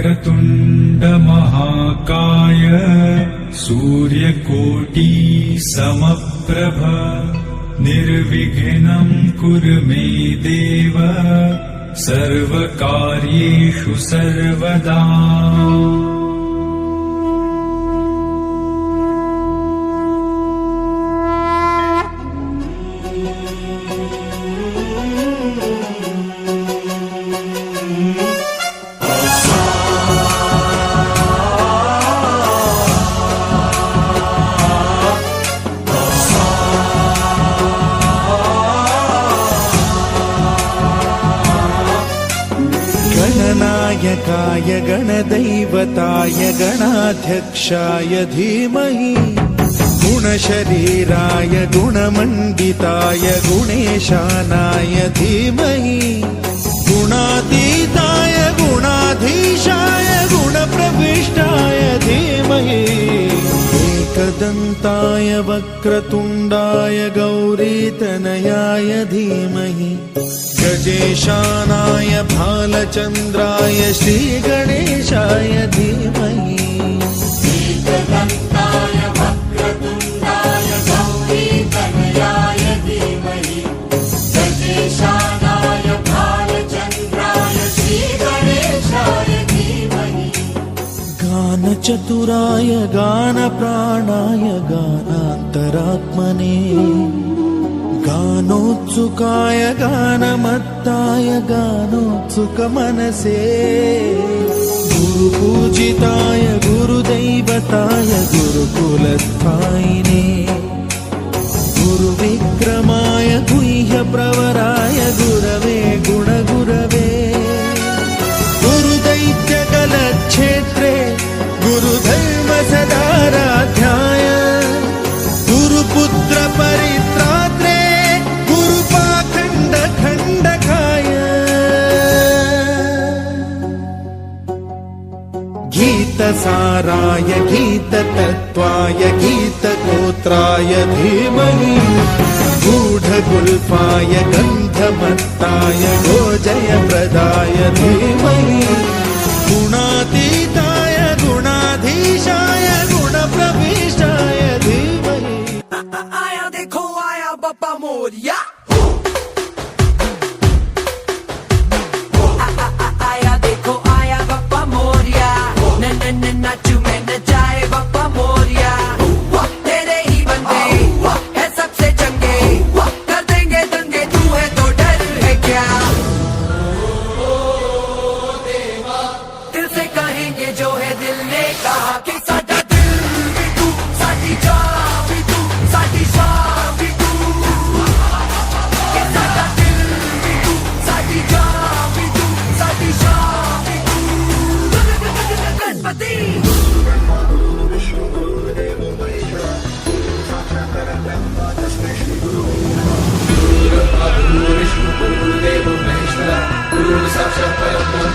वक्रतुण्ड महाकाय सूर्यकोटि समप्रभ निर्विघ्नं कुरु मे देव सर्वकार्येषु सर्वदा। गणनायकाय गणदैवताय गणाध्यक्षाय धीमहि गुणशरीराय गुणमण्डिताय गुणेशानाय धीमहि गुणातीताय गुणाधीशाय गुणप्रविष्टाय धीमहि एकदन्ताय वक्रतुण्डाय गौरीतनयाय धीमहि गजेशानाय भालचन्द्राय श्रीगणेशाय धीमहि एकदन्ताय वक्रतुण्डाय गौरीतनयाय धीमहि गजेशानाय भालचन्द्राय श्रीगणेशाय धीमहि गानचतुराय गानप्राणाय गानान्तरात्मने गानोत्सुकाय गानमत्ताय गानोत्सुकमनसे गुरुपूजिताय गुरुदैवताय गुरुकुलस्थायिने गुरुविक्रमाय गुह्यप्रवराय गुरवे गुणगुरवे गुरुदैत्यकलक्षेत्रे गुरुधर्मसदाराध्याय गुरुपुत्रपरित्रात्रे खण्डखाय गीतसाराय गीततत्त्वाय गीतगोत्राय धीमहि गूढगुल्फाय गन्धमत्ताय गोजयप्रदाय धीमहि गुणातीताय गुणाधीशाय गुणप्रविष्टाय धीमहि। आया देखो आया बाप्पा मोरया। नाचू में नचाए बाप्पा मोरिया तेरे ही बंदे है सबसे चंगे कर देंगे दंगे तू है तो डर है क्या दिल से कहेंगे जो है दिल ने कहा कि साडा दिल भी तू साडी जान भी तू साडी शान भी तू कि साडा दिल भी तू साडी जान भी तू साडी शान भी तू गणपति गुरु साक्षात् परब्रह्म